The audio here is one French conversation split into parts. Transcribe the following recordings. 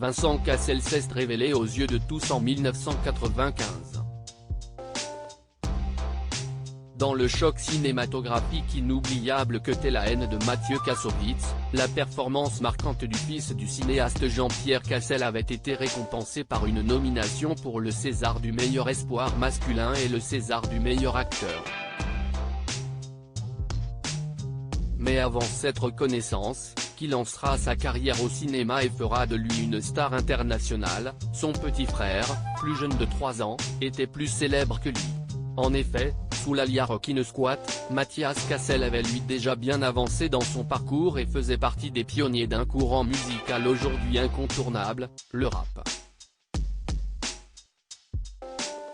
Vincent Cassel s'est révélé aux yeux de tous en 1995. Dans le choc cinématographique inoubliable que t'est La haine de Mathieu Kassovitz, la performance marquante du fils du cinéaste Jean-Pierre Cassel avait été récompensée par une nomination pour le César du meilleur espoir masculin et le César du meilleur acteur. Mais avant cette reconnaissance, qui lancera sa carrière au cinéma et fera de lui une star internationale, son petit frère, plus jeune de 3 ans, était plus célèbre que lui. En effet, sous l'alias Rockin' Squat, Mathias Cassel avait lui déjà bien avancé dans son parcours et faisait partie des pionniers d'un courant musical aujourd'hui incontournable, le rap.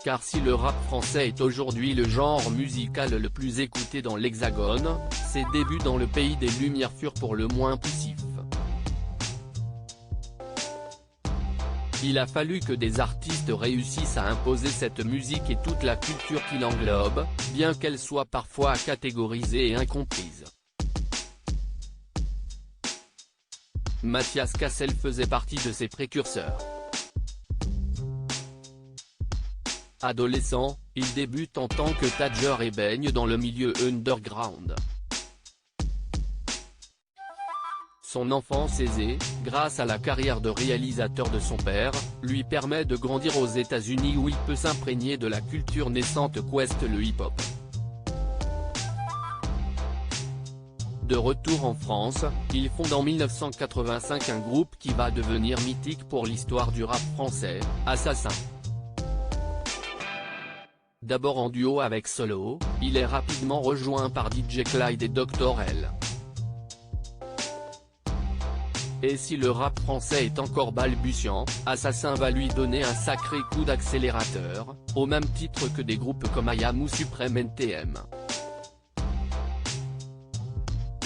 Car si le rap français est aujourd'hui le genre musical le plus écouté dans l'Hexagone, ses débuts dans le pays des Lumières furent pour le moins poussifs. Il a fallu que des artistes réussissent à imposer cette musique et toute la culture qui l'englobe, bien qu'elle soit parfois catégorisée et incomprise. Mathias Cassel faisait partie de ces précurseurs. Adolescent, il débute en tant que tadgeur et baigne dans le milieu underground. Son enfance aisée, grâce à la carrière de réalisateur de son père, lui permet de grandir aux États-Unis où il peut s'imprégner de la culture naissante qu'ouest le hip-hop. De retour en France, il fonde en 1985 un groupe qui va devenir mythique pour l'histoire du rap français, Assassin. D'abord en duo avec Solo, il est rapidement rejoint par DJ Clyde et Dr L. Et si le rap français est encore balbutiant, Assassin va lui donner un sacré coup d'accélérateur, au même titre que des groupes comme IAM ou Supreme NTM.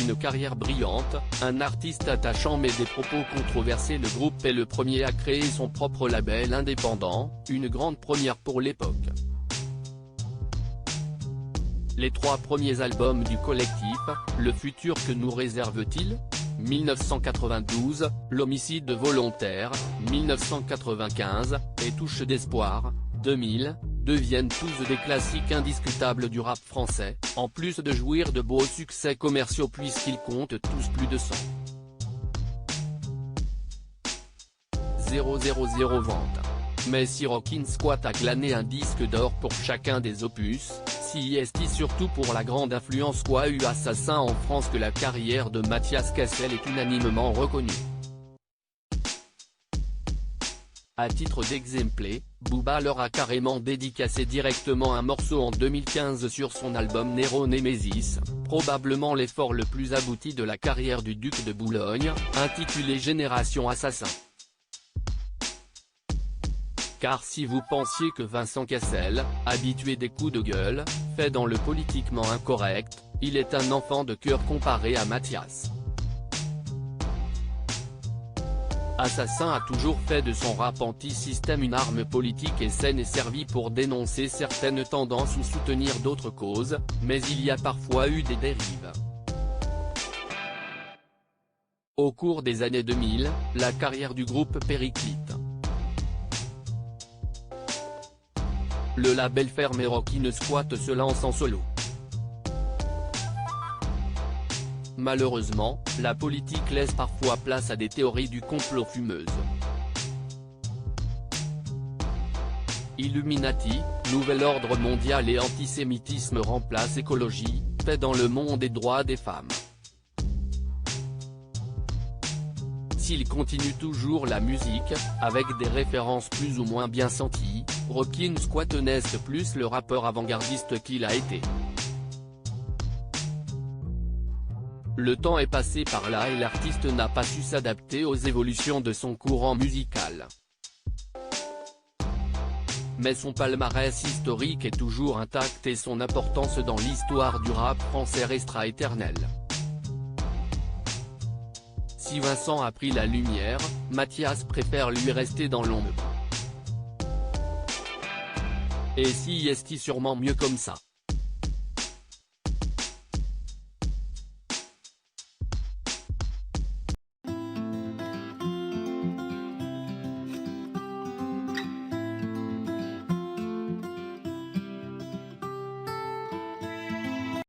Une carrière brillante, un artiste attachant mais des propos controversés, le groupe est le premier à créer son propre label indépendant, une grande première pour l'époque. Les 3 premiers albums du collectif, Le futur que nous réserve-t-il ? 1992, L'homicide volontaire, 1995, et Touche d'espoir, 2000, deviennent tous des classiques indiscutables du rap français, en plus de jouir de beaux succès commerciaux puisqu'ils comptent tous plus de 100 000 ventes. Mais si Rockin' Squat a glané un disque d'or pour chacun des opus, si est surtout pour la grande influence qu'a eu Assassin en France que la carrière de Mathias Cassel est unanimement reconnue. À titre d'exemple, Booba leur a carrément dédicacé directement un morceau en 2015 sur son album Nero Nemesis, probablement l'effort le plus abouti de la carrière du duc de Boulogne, intitulé Génération Assassin. Car si vous pensiez que Vincent Cassel, habitué des coups de gueule, fait dans le politiquement incorrect, il est un enfant de cœur comparé à Mathias. Assassin a toujours fait de son rap anti-système une arme politique et saine et servi pour dénoncer certaines tendances ou soutenir d'autres causes, mais il y a parfois eu des dérives. Au cours des années 2000, la carrière du groupe périclite. Le label ferme et Rockin' Squat se lance en solo. Malheureusement, la politique laisse parfois place à des théories du complot fumeuses. Illuminati, nouvel ordre mondial et antisémitisme remplacent écologie, paix dans le monde et droits des femmes. S'il continue toujours la musique, avec des références plus ou moins bien senties, Rockin' Squat n'est plus le rappeur avant-gardiste qu'il a été. Le temps est passé par là et l'artiste n'a pas su s'adapter aux évolutions de son courant musical. Mais son palmarès historique est toujours intact et son importance dans l'histoire du rap français restera éternelle. Si Vincent a pris la lumière, Mathias préfère lui rester dans l'ombre. Et si est sûrement mieux comme ça.